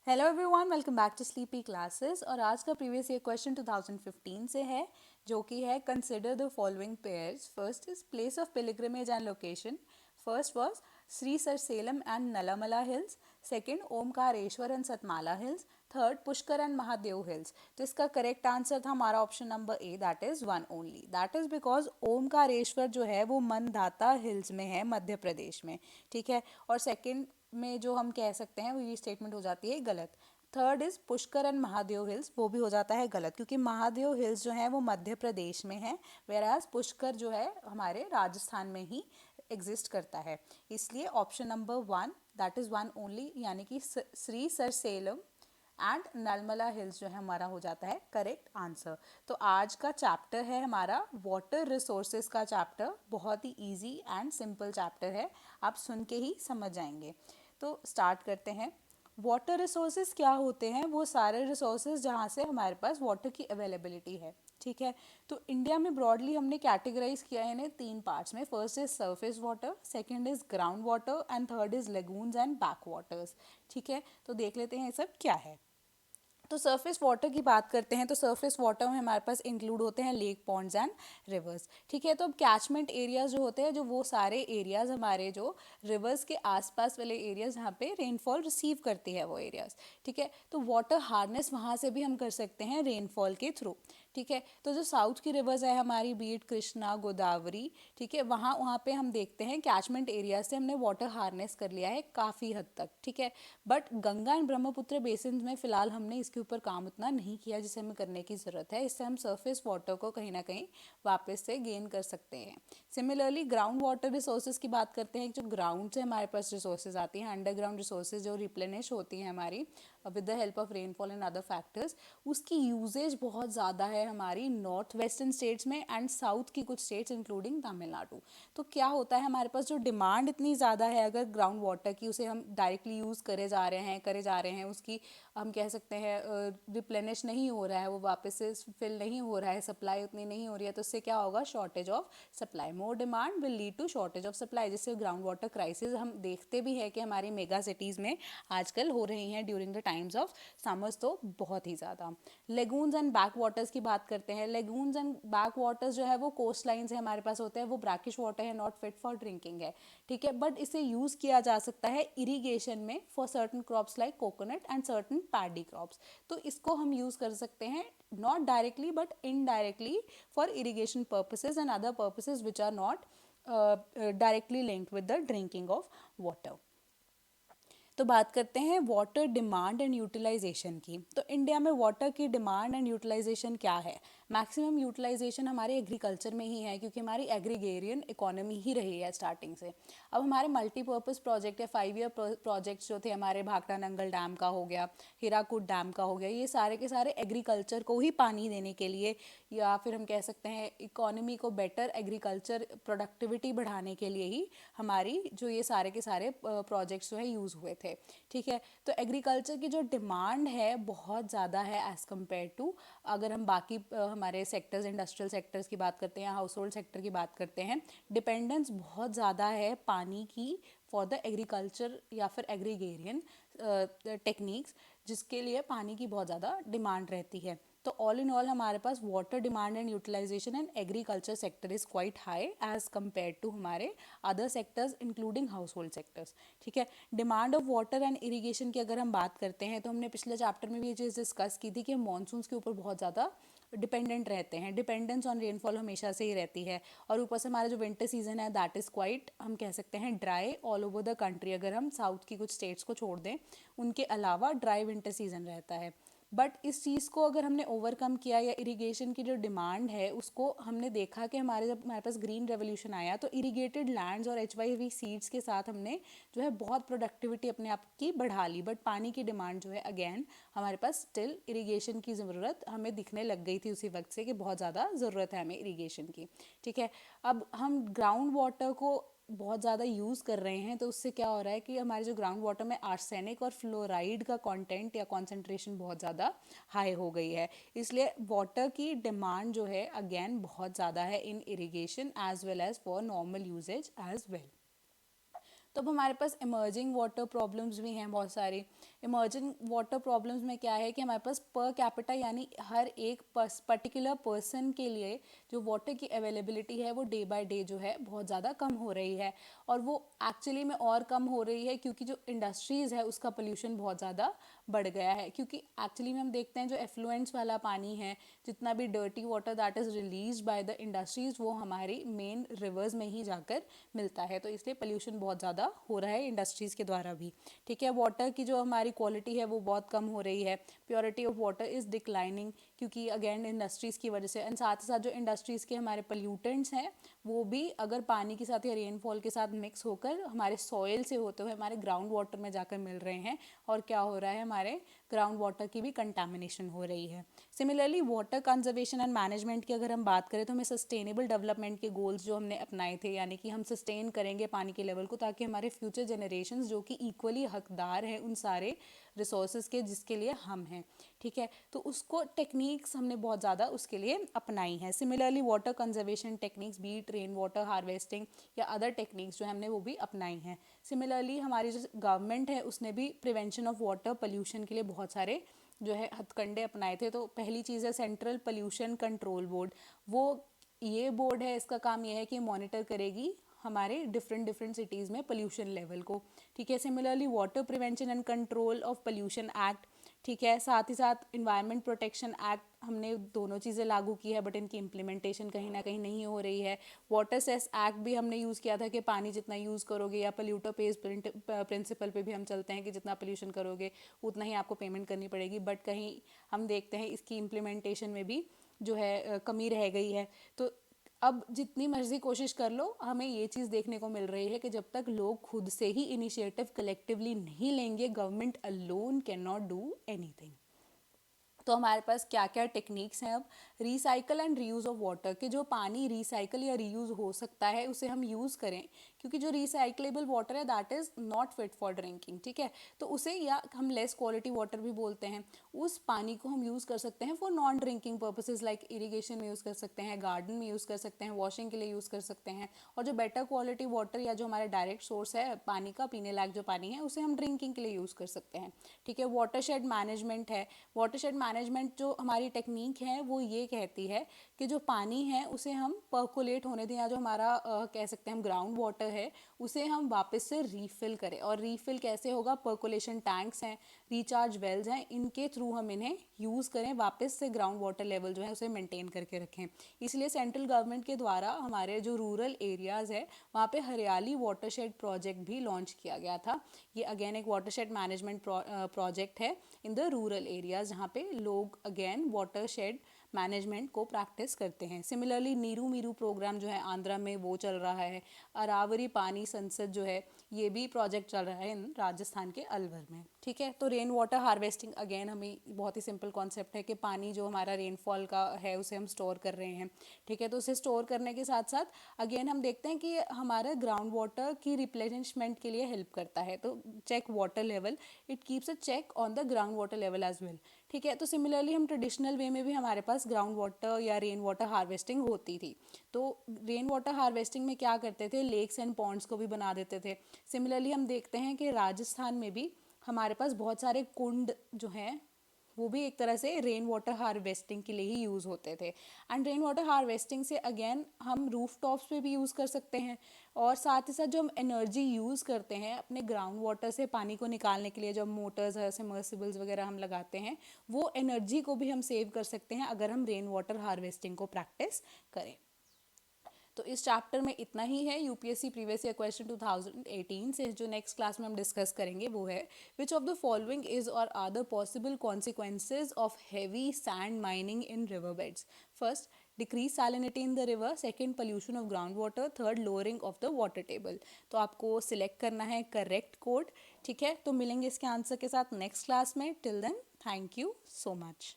Hello everyone, welcome back to Sleepy Classes. और आज का प्रीवियस ईयर क्वेश्चन 2015 से है, जो कि है consider the following pairs. First is place of pilgrimage and location. First was Srisailam and Nallamala hills. Second Omkareshwar and Satmala hills. Third Pushkar and Mahadev hills. तो इसका करेक्ट आंसर था हमारा option number A, that is one only. That is because Omkareshwar जो है वो मनदाता hills में है, मध्य प्रदेश में। ठीक है। और सेकंड में जो हम कह सकते हैं वो ये स्टेटमेंट हो जाती है गलत। Third is Pushkar and Mahadev hills, वो भी हो जाता है गलत, क्योंकि महादेव हिल्स जो है वो मध्य प्रदेश में है, वेराज पुष्कर जो है हमारे राजस्थान में ही एग्जिस्ट करता है। इसलिए option number one, that is one only, यानी कि श्री सरसेलम एंड नलमला हिल्स जो है हमारा हो जाता है करेक्ट आंसर। तो आज का चैप्टर है हमारा वाटर रिसोर्सेज का चैप्टर। बहुत ही इजी एंड सिंपल चैप्टर है, आप सुन के ही समझ जाएंगे। तो स्टार्ट करते हैं। वाटर रिसोर्सेज क्या होते हैं? वो सारे रिसोर्सेज जहाँ से हमारे पास वाटर की अवेलेबिलिटी है। ठीक है। तो इंडिया में ब्रॉडली हमने कैटेगराइज किया है इन्हें तीन पार्ट्स में। First is surface water, second is ground water and third is lagoons and back waters. ठीक है। तो देख लेते हैं ये सब क्या है। तो सरफेस वाटर की बात करते हैं, तो सरफेस वाटर में हमारे पास इंक्लूड होते हैं लेक, पॉन्ड्स एंड रिवर्स। ठीक है। तो अब कैचमेंट एरियाज जो होते हैं, जो वो सारे एरियाज हमारे जो रिवर्स के आसपास वाले एरियाज जहाँ पे रेनफॉल रिसीव करती है वो एरियाज। ठीक है। तो वाटर हार्नेस वहाँ से भी हम कर सकते हैं रेनफॉल के थ्रू। ठीक है। तो जो साउथ की रिवर्स है हमारी, बीट, कृष्णा, गोदावरी, ठीक है, वहाँ वहाँ पे हम देखते हैं कैचमेंट एरिया से हमने वाटर हार्नेस कर लिया है काफ़ी हद तक। ठीक है। But Ganga and Brahmaputra basin में फ़िलहाल हमने इसके ऊपर काम उतना नहीं किया जिसे हमें करने की ज़रूरत है। इससे हम सरफेस वाटर को कहीं ना कहीं वापस से गेन कर सकते हैं। सिमिलरली ग्राउंड वाटर रिसोर्सेज की बात करते हैं, जो ग्राउंड से हमारे पास रिसोर्सेज आती हैं, अंडरग्राउंड रिसोर्सेज जो रिप्लेनिश होती हैं हमारी with the help of rainfall and other factors, उसकी यूजेज बहुत ज़्यादा है हमारी नॉर्थ वेस्टर्न स्टेट्स में एंड साउथ की कुछ स्टेट्स इंक्लूडिंग तमिलनाडु। तो क्या होता है, हमारे पास जो डिमांड इतनी ज़्यादा है अगर ग्राउंड वाटर की, उसे हम डायरेक्टली यूज़ करे जा रहे हैं उसकी, हम कह सकते हैं रिप्लेनिश नहीं हो रहा है, वो वापस से फिल नहीं हो रहा है, सप्लाई उतनी नहीं हो रही है, तो उससे क्या होगा, shortage of supply. More demand will lead to shortage of supply, जिससे ग्राउंड वाटर क्राइसिस हम देखते भी है कि हमारी मेगा सिटीज़ में आजकल हो रही हैं during the times of summers, तो बहुत ही ज़्यादा। लेगून्स एंड बैक वाटर्स की बात करते हैं। लेगून्स एंड बैक वाटर्स जो है वो कोस्ट लाइन से हमारे पास होते हैं, वो ब्रैकिश वाटर है, नॉट फिट फॉर ड्रिंकिंग है। ठीक है। बट इसे यूज़ किया जा सकता है इरीगेशन में for certain crops like coconut and certain paddy crops. तो इसको हम यूज़ कर सकते हैं not directly but indirectly for irrigation purposes and other purposes which are not directly linked with the drinking of water. तो बात करते हैं वाटर डिमांड एंड यूटिलाइजेशन की। तो इंडिया में वाटर की डिमांड एंड यूटिलाइजेशन क्या है? मैक्सिमम यूटिलाइजेशन हमारे एग्रीकल्चर में ही है, क्योंकि हमारी एग्रीगेरियन इकोनॉमी ही रही है स्टार्टिंग से। अब हमारे मल्टीपर्पज़ प्रोजेक्ट या 5 ईयर प्रोजेक्ट्स जो थे हमारे, भाखड़ा नंगल डैम का हो गया, हीराकुद डैम का हो गया, ये सारे के सारे एग्रीकल्चर को ही पानी देने के लिए, या फिर हम कह सकते हैं इकोनॉमी को बेटर, एग्रीकल्चर प्रोडक्टिविटी बढ़ाने के लिए ही हमारी जो ये सारे के सारे प्रोजेक्ट्स जो है यूज़ हुए थे। ठीक है। तो एग्रीकल्चर की जो डिमांड है बहुत ज़्यादा है एज़ कम्पेयर टू, अगर हम बाकी हमारे सेक्टर्स, इंडस्ट्रियल सेक्टर्स की बात करते हैं, हाउस होल्ड सेक्टर की बात करते हैं, डिपेंडेंस बहुत ज़्यादा है पानी की फॉर द एग्रीकल्चर या फिर एग्रीगेरियन टेक्निक्स, जिसके लिए पानी की बहुत ज़्यादा डिमांड रहती है। तो ऑल इन ऑल हमारे पास water demand and utilization and agriculture sector is quite high as compare to हमारे other sectors including household sectors. ठीक है। Demand of water and irrigation की अगर हम बात करते हैं, तो हमने पिछले चैप्टर में भी ये चीज़ डिस्कस की थी कि हम मानसून्स के ऊपर बहुत ज़्यादा डिपेंडेंट रहते हैं, डिपेंडेंस ऑन रेनफॉल हमेशा से ही रहती है। और ऊपर से हमारा जो विंटर सीजन है दैट इज़ क्वाइट, हम कह सकते हैं dry all over the country, अगर हम साउथ की कुछ स्टेट्स को छोड़ दें, उनके अलावा ड्राई विंटर सीजन रहता है। बट इस चीज़ को अगर हमने ओवरकम किया, या इरिगेशन की जो डिमांड है उसको हमने देखा कि जब हमारे पास ग्रीन रेवोल्यूशन आया, तो इरिगेटेड लैंड्स और HYV सीड्स के साथ हमने जो है बहुत प्रोडक्टिविटी अपने आप की बढ़ा ली। बट पानी की डिमांड जो है अगेन हमारे पास स्टिल इरिगेशन की ज़रूरत हमें दिखने लग गई थी उसी वक्त से, कि बहुत ज़्यादा ज़रूरत है हमें इरिगेशन की। ठीक है। अब हम ग्राउंड वाटर को बहुत ज़्यादा यूज़ कर रहे हैं, तो उससे क्या हो रहा है कि हमारे जो ग्राउंड वाटर में आर्सेनिक और फ्लोराइड का कंटेंट या कॉन्सेंट्रेशन बहुत ज़्यादा हाई हो गई है। इसलिए वाटर की डिमांड जो है अगेन बहुत ज़्यादा है in irrigation as well as for normal usage as well. तो अब हमारे पास इमर्जिंग वाटर प्रॉब्लम्स भी हैं बहुत सारी। इमर्जिंग वाटर प्रॉब्लम्स में क्या है कि हमारे पास पर कैपिटा यानी हर एक पर्टिकुलर पर्सन के लिए जो वाटर की अवेलेबिलिटी है वो डे बाय डे जो है बहुत ज़्यादा कम हो रही है, और वो एक्चुअली में और कम हो रही है क्योंकि जो इंडस्ट्रीज़ है उसका पोल्यूशन बहुत ज़्यादा बढ़ गया है। क्योंकि एक्चुअली में हम देखते हैं जो एफ्लुएंट्स वाला पानी है, जितना भी dirty water that is release by the industries, वो हमारी मेन रिवर्स में ही जाकर मिलता है। तो इसलिए पोल्यूशन बहुत ज़्यादा हो रहा है इंडस्ट्रीज़ के द्वारा भी। ठीक है, वाटर की जो हमारी क्वालिटी है वो बहुत कम हो रही है, purity of water is declining क्योंकि अगेन इंडस्ट्रीज़ की वजह से। एंड साथ ही साथ जो इंडस्ट्रीज़ के हमारे पोल्यूटेंट्स हैं वो भी अगर पानी के साथ या रेनफॉल के साथ मिक्स होकर हमारे सॉइल से होते हुए हमारे ग्राउंड वाटर में जाकर मिल रहे हैं, और क्या हो रहा है, हमारे ग्राउंड वाटर की भी कंटामिनेशन हो रही है। Similarly water conservation and management की अगर हम बात करें तो हमें सस्टेनेबल डेवलपमेंट के गोल्स जो हमने अपनाए थे, यानी कि हम सस्टेन करेंगे पानी के लेवल को ताकि हमारे फ्यूचर जनरेशंस जो कि इक्वली हकदार हैं उन सारे रिसोर्सेज के जिसके लिए हम हैं। ठीक है, तो उसको टेक्निक्स हमने बहुत ज़्यादा उसके लिए अपनाई हैं। Similarly water conservation techniques be it rain water harvesting या अदर टेक्निक्स जो हमने वो भी अपनाई हैं। सिमिलरली हमारी जो गवर्नमेंट है उसने भी प्रिवेंशन ऑफ वाटर पोल्यूशन के लिए बहुत सारे जो है हथकंडे अपनाए थे। तो पहली चीज़ है सेंट्रल पोल्यूशन कंट्रोल बोर्ड। वो ये बोर्ड है, इसका काम ये है कि मॉनिटर करेगी हमारे डिफरेंट सिटीज़ में पोल्यूशन लेवल को। ठीक है, similarly water prevention and control of pollution act. ठीक है, साथ ही साथ इन्वायरमेंट प्रोटेक्शन एक्ट हमने दोनों चीज़ें लागू की है, बट इनकी इम्प्लीमेंटेशन कहीं ना कहीं नहीं हो रही है। वाटर सेस एक्ट भी हमने यूज़ किया था कि पानी जितना यूज़ करोगे, या पोल्यूटर पेज प्रिंसिपल पे भी हम चलते हैं कि जितना पोल्यूशन करोगे उतना ही आपको पेमेंट करनी पड़ेगी, बट कहीं हम देखते हैं इसकी इम्प्लीमेंटेशन में भी जो है कमी रह गई है। तो अब जितनी मर्जी कोशिश कर लो, हमें ये चीज़ देखने को मिल रही है कि जब तक लोग खुद से ही इनिशिएटिव कलेक्टिवली नहीं लेंगे, government alone can not do anything. तो हमारे पास क्या क्या टेक्निक्स हैं। अब recycle and reuse of water, कि जो पानी रिसाइकल या रीयूज़ हो सकता है उसे हम यूज़ करें, क्योंकि जो रिसाइकलेबल वाटर है that is not fit for drinking. ठीक है, तो उसे, या हम लेस क्वालिटी वाटर भी बोलते हैं, उस पानी को हम यूज़ कर सकते हैं for non drinking purposes, like irrigation में यूज़ कर सकते हैं, गार्डन में यूज़ कर सकते हैं, वॉशिंग के लिए यूज़ कर सकते हैं। और जो बेटर क्वालिटी वाटर या जो हमारा डायरेक्ट सोर्स है पानी का, पीने लायक जो पानी है, उसे हम ड्रिंकिंग के लिए यूज़ कर सकते हैं। ठीक है, वाटरशेड मैनेजमेंट है। वाटरशेड मैनेजमेंट जो हमारी टेक्निक है वो ये कहती है कि जो पानी है उसे हम पर्कुलेट होने दें, या जो हमारा कह सकते हैं हम ग्राउंड वाटर है उसे हम वापस से रीफिल करें। और रीफिल कैसे होगा, पर्कुलेशन टैंक्स हैं, रिचार्ज वेल्स हैं, इनके थ्रू हम इन्हें यूज़ करें, वापस से ग्राउंड वाटर लेवल जो है उसे मेंटेन करके रखें। इसलिए सेंट्रल गवर्नमेंट के द्वारा हमारे जो रूरल एरियाज़ है वहाँ पे हरियाली वाटरशेड प्रोजेक्ट भी लॉन्च किया गया था। ये अगेन एक वाटरशेड मैनेजमेंट प्रोजेक्ट है इन द रूरल एरियाज, जहाँ पे लोग अगेन वाटरशेड मैनेजमेंट को प्रैक्टिस करते हैं। सिमिलरली नीरू मीरू प्रोग्राम जो है आंध्रा में वो चल रहा है। अरावरी पानी संसद जो है ये भी प्रोजेक्ट चल रहा है इन राजस्थान के अलवर में। ठीक है, तो रेन वाटर हार्वेस्टिंग अगेन हमें बहुत ही सिंपल कॉन्सेप्ट है कि पानी जो हमारा रेनफॉल का है उसे हम स्टोर कर रहे हैं। ठीक है, तो उसे स्टोर करने के साथ साथ अगेन हम देखते हैं कि हमारा ग्राउंड वाटर की रिप्लेनिशमेंट के लिए हेल्प करता है। तो check water level, it keeps a check on the ground water level as well. ठीक है, तो सिमिलरली हम ट्रेडिशनल वे में भी हमारे पास ग्राउंड वाटर या रेन वाटर हार्वेस्टिंग होती थी। तो रेन वाटर हार्वेस्टिंग में क्या करते थे, लेक्स एंड पॉन्ड्स को भी बना देते थे। सिमिलरली हम देखते हैं कि राजस्थान में भी हमारे पास बहुत सारे कुंड जो हैं वो भी एक तरह से रेन वाटर हार्वेस्टिंग के लिए ही यूज़ होते थे। एंड रेन वाटर हार्वेस्टिंग से अगेन हम रूफ टॉप्स पे भी यूज़ कर सकते हैं। और साथ ही साथ जो हम एनर्जी यूज़ करते हैं अपने ग्राउंड वाटर से पानी को निकालने के लिए, जो मोटर्स है, सबमर्सिबल्स वगैरह हम लगाते हैं, वो एनर्जी को भी हम सेव कर सकते हैं अगर हम रेन वाटर हार्वेस्टिंग को प्रैक्टिस करें। तो इस चैप्टर में इतना ही है। यूपीएससी प्रीवियस ईयर क्वेश्चन 2018 से जो नेक्स्ट क्लास में हम डिस्कस करेंगे वो है, which of the following is or are the possible consequences of heavy sand mining in river beds. First, decrease salinity in the river. Second, pollution of ground water. Third, lowering of the water table. तो आपको select करना है correct code. ठीक है, तो मिलेंगे इसके answer के साथ नेक्स्ट क्लास में। Till then, thank you so much.